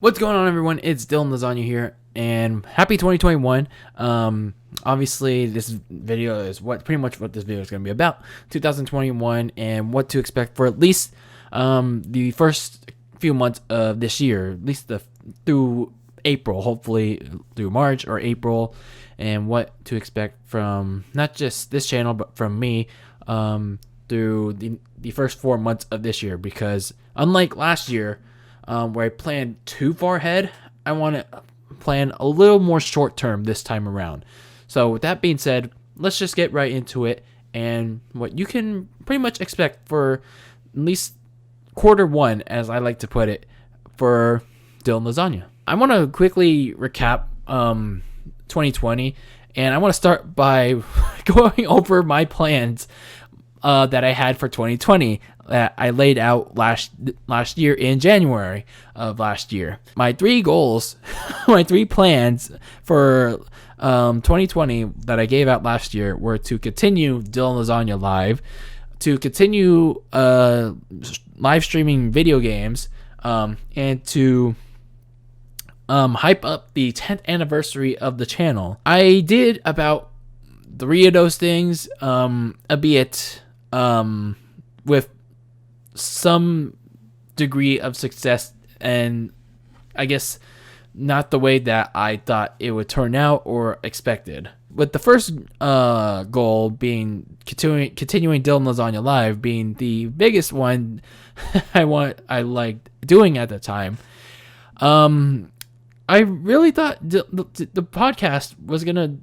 What's going on, everyone? It's DylanLasagna here, and happy 2021. Obviously, this video is pretty much what this video is going to be about, 2021, and what to expect for at least the first few months of this year, at least through April, hopefully through March or April, and what to expect from not just this channel, but from me through the first 4 months of this year, because unlike last year, where I planned too far ahead, I want to plan a little more short term this time around. So with that being said, let's just get right into it and what you can pretty much expect for at least quarter one, as I like to put it, for DylanLasagna. I want to quickly recap 2020, and I want to start by going over my plans that I had for 2020 that I laid out last year in January of last year. My three goals, my three plans for 2020 that I gave out last year were to continue DylanLasagna Live, to continue live streaming video games, and to hype up the 10th anniversary of the channel. I did about 3 of those things, albeit with some degree of success, and I guess not the way that I thought it would turn out or expected. With the first goal being continuing DylanLasagna Live being the biggest one I liked doing at the time. I really thought the podcast was gonna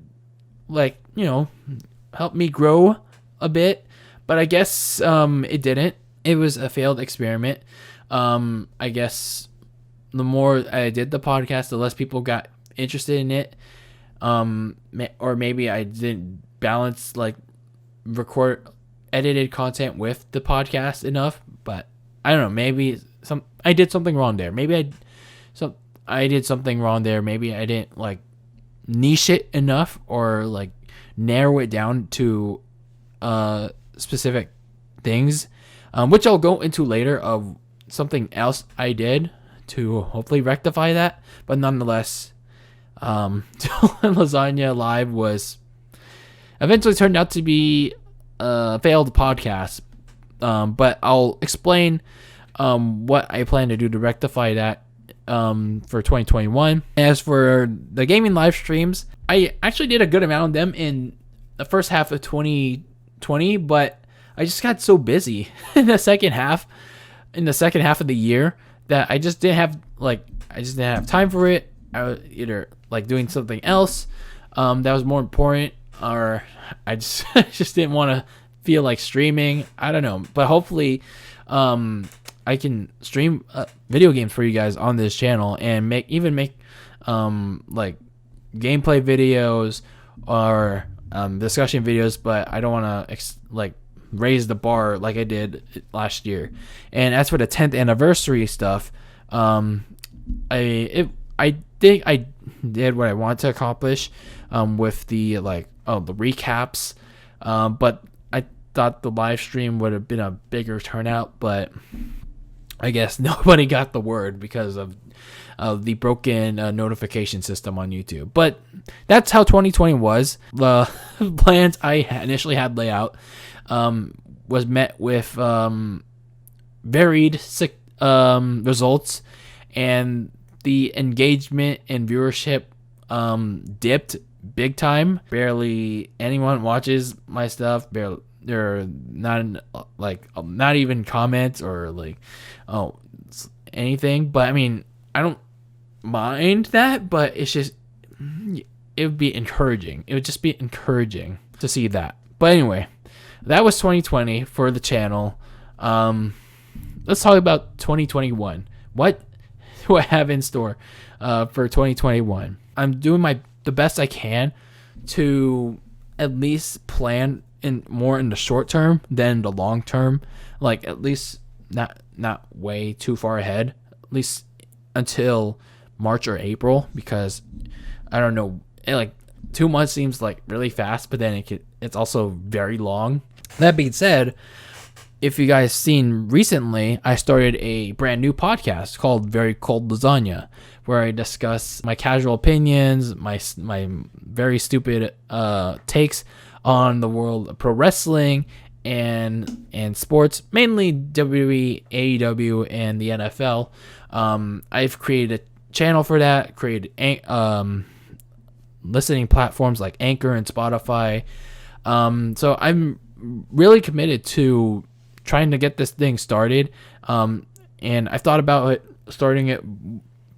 help me grow a bit, but I guess it didn't. It was a failed experiment. I guess the more I did the podcast, the less people got interested in it. Or maybe I didn't balance record edited content with the podcast enough. But I don't know. Maybe I did something wrong there. Maybe I did something wrong there. Maybe I didn't niche it enough or narrow it down to specific things, which I'll go into later of something else I did to hopefully rectify that. But nonetheless, DylanLasagna Live was eventually turned out to be a failed podcast. But I'll explain what I plan to do to rectify that for 2021. As for the gaming live streams, I actually did a good amount of them in the first half of 2020, but I just got so busy in the second half of the year that I just didn't have time for it. I was either doing something else that was more important, or I just didn't want to feel like streaming. I don't know, but hopefully I can stream video games for you guys on this channel and make gameplay videos or discussion videos, but I don't want to raise the bar like I did last year. And as for the 10th anniversary stuff, I think I did what I wanted to accomplish with the recaps, but I thought the live stream would have been a bigger turnout, but I guess nobody got the word because of the broken notification system on YouTube. But that's how 2020 was. The plans I initially had laid out was met with varied results, and the engagement and viewership dipped big time. Barely anyone watches my stuff. They're not even comments or anything. But I mean, I don't mind that, but it's just, it would be encouraging. It would just be encouraging to see that. But anyway, that was 2020 for the channel. Let's talk about 2021. What do I have in store for 2021? I'm doing the best I can to at least plan more in the short term than the long term. At least not way too far ahead. At least until March or April, because I don't know. 2 months seems really fast, but then it's also very long. That being said, if you guys seen recently, I started a brand new podcast called Very Cold Lasagna, where I discuss my casual opinions, my very stupid takes on the world of pro wrestling and sports, mainly WWE, AEW, and the NFL. I've created a channel for that, created listening platforms like Anchor and Spotify. So I'm really committed to trying to get this thing started. And I thought about it, starting it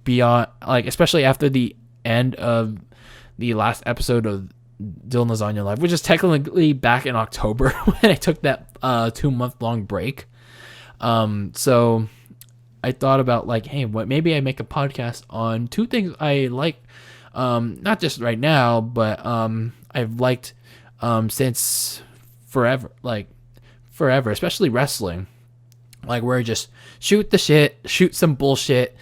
beyond, like, especially after the end of the last episode of Dylan Lasagna Live, which is technically back in October when I took that 2-month long break. So I thought about, like, hey, maybe I make a podcast on two things I like, not just right now, but I've liked since forever, especially wrestling, like, where I just shoot the shit, shoot some bullshit,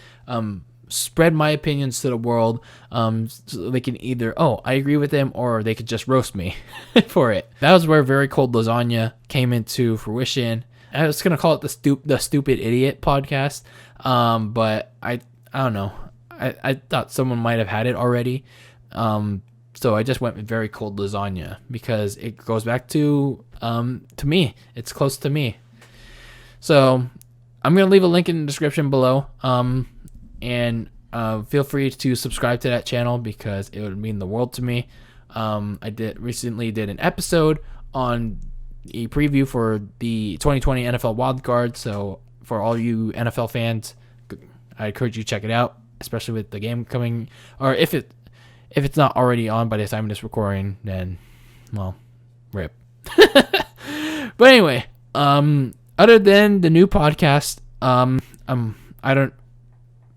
spread my opinions to the world, so they can either, I agree with them, or they could just roast me for it. That was where Very Cold Lasagna came into fruition. I was gonna call it the Stupid Idiot podcast, but I don't know. I thought someone might have had it already, so I just went with Very Cold Lasagna because it goes back to me. It's close to me. So I'm gonna leave a link in the description below, and feel free to subscribe to that channel because it would mean the world to me. I recently did an episode on a preview for the 2020 NFL wildcard. So for all you NFL fans, I encourage you to check it out, especially with the game coming, or if it's not already on by the time of this recording, then, well, rip. But anyway, other than the new podcast,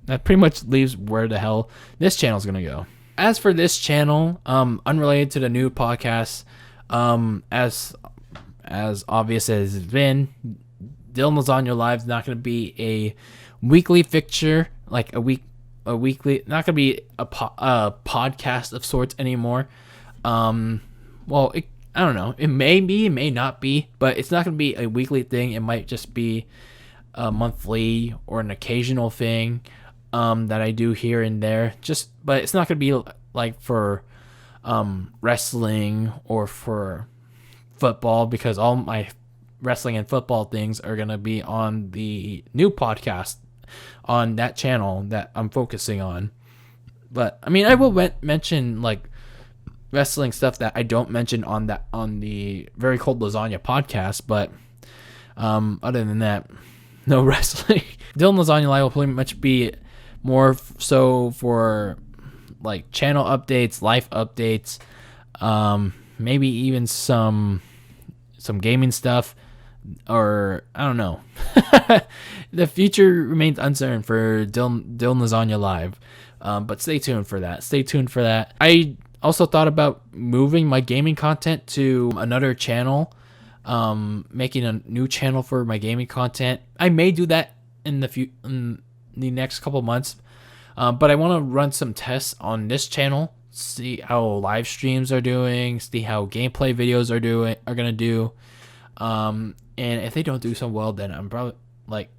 that pretty much leaves where the hell this channel is gonna go. As for this channel, unrelated to the new podcast, as obvious as it's been, Dylan Lasagna Live is not gonna be a weekly fixture, like a weekly, not gonna be a podcast of sorts anymore. I don't know. It may be, it may not be, but it's not gonna be a weekly thing. It might just be a monthly or an occasional thing that I do here and there. But it's not gonna be like for wrestling or for football, because all my wrestling and football things are gonna be on the new podcast on that channel that I'm focusing on. But I mean, I will mention like wrestling stuff that I don't mention on the Very Cold Lasagna podcast, but other than that, no wrestling. Dylan Lasagna Live will pretty much be more so for like channel updates, life updates, maybe even some gaming stuff, or I don't know. The future remains uncertain for Dylan Lasagna Live, but stay tuned for that. I also thought about moving my gaming content to another channel, making a new channel for my gaming content. I may do that in the next couple months, but I want to run some tests on this channel, see how live streams are doing, see how gameplay videos are gonna do, and if they don't do so well, then I'm probably, like,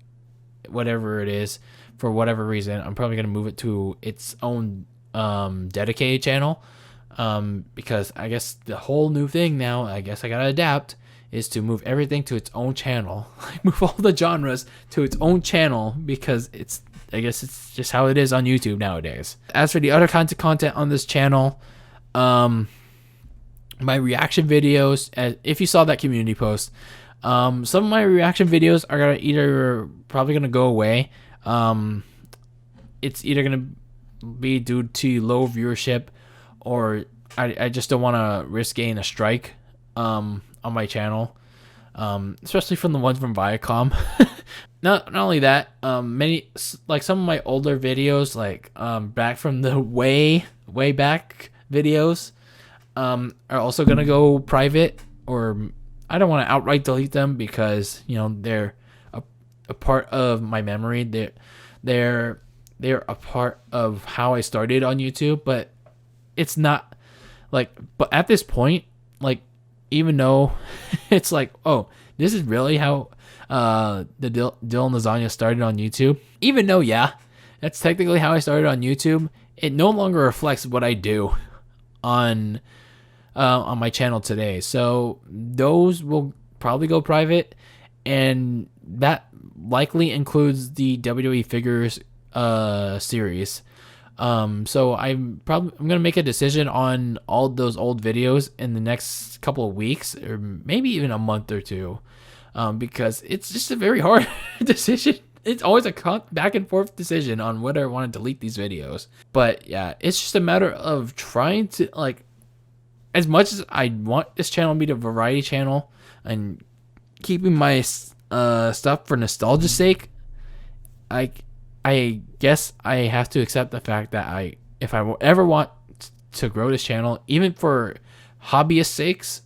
whatever it is, for whatever reason, I'm probably gonna move it to its own dedicated channel, because I guess the whole new thing now, I guess I gotta adapt, is to move everything to its own channel. Like, move all the genres to its own channel, because I guess it's just how it is on YouTube nowadays. As for the other kinds of content on this channel, my reaction videos, if you saw that community post, some of my reaction videos are probably gonna go away. It's either gonna be due to low viewership, or I just don't want to risk getting a strike on my channel, especially from the ones from Viacom. Not only that, many, like, some of my older videos, like back from the way back videos, are also gonna go private, or I don't want to outright delete them, because, you know, they're a part of my memory. They're a part of how I started on YouTube, but it's not like, but at this point, like, even though it's like, oh, this is really how Dylan Lasagna started on YouTube. Even though, yeah, that's technically how I started on YouTube, it no longer reflects what I do on my channel today. So those will probably go private, and that likely includes the WWE figures series. So I'm gonna make a decision on all those old videos in the next couple of weeks, or maybe even a month or two, because it's just a very hard decision. It's always a back and forth decision on whether I want to delete these videos. But yeah, it's just a matter of trying to, like, as much as I want this channel to be the variety channel and keeping my stuff for nostalgia's sake, I guess I have to accept the fact that if I ever want to grow this channel, even for hobbyist sakes,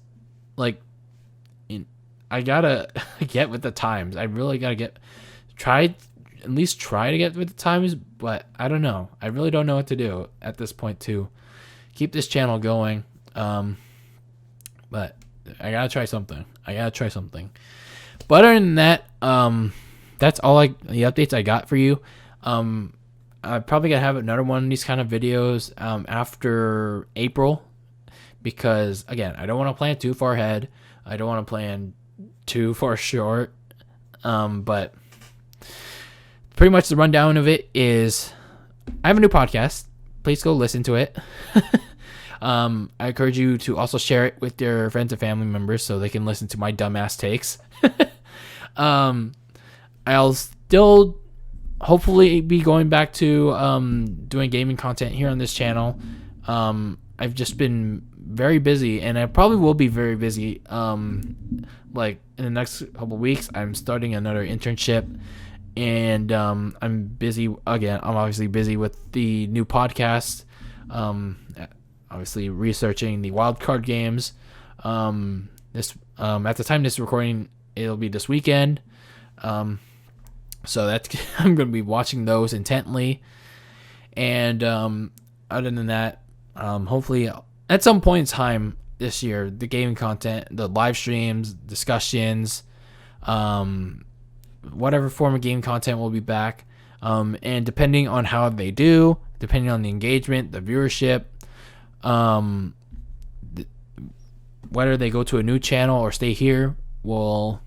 like, I gotta get with the times. I really gotta at least try to get with the times, but I don't know. I really don't know what to do at this point to keep this channel going. But I gotta try something. But other than that, that's all the updates I got for you. I'm probably gonna have another one of these kind of videos after April, because again, I don't want to plan too far ahead. I don't want to plan too far short. But pretty much the rundown of it is I have a new podcast. Please go listen to it. I encourage you to also share it with your friends and family members so they can listen to my dumbass takes. I'll still hopefully be going back to doing gaming content here on this channel. I've just been very busy, and I probably will be very busy. Like in the next couple weeks, I'm starting another internship, and I'm busy again. I'm obviously busy with the new podcast. Obviously researching the wildcard games. This at the time this recording, it'll be this weekend. So that's I'm going to be watching those intently. And other than that, hopefully at some point in time this year, the gaming content, the live streams, discussions, whatever form of game content will be back. And depending on how they do, depending on the engagement, the viewership, whether they go to a new channel or stay here will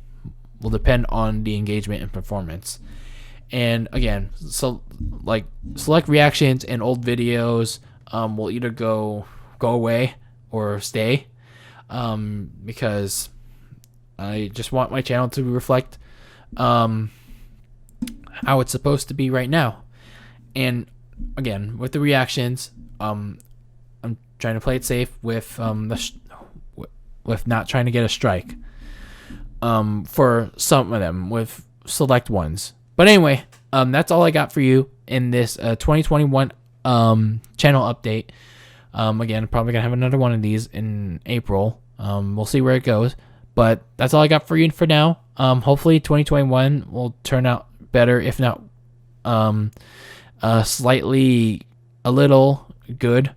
depend on the engagement and performance. And again, so like select reactions and old videos will either go away or stay, because I just want my channel to reflect how it's supposed to be right now. And again, with the reactions, I'm trying to play it safe with with not trying to get a strike for some of them, with select ones. But anyway, that's all I got for you in this 2021 channel update. Again, I'm probably gonna have another one of these in April. We'll see where it goes, but that's all I got for you for now. Hopefully 2021 will turn out better, if not slightly a little good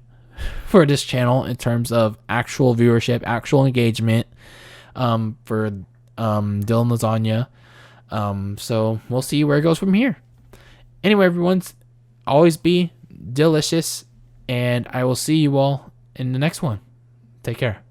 for this channel in terms of actual viewership, actual engagement for Dylan Lasagna. So we'll see where it goes from here. Anyway, everyone's always be delicious, and I will see you all in the next one. Take care.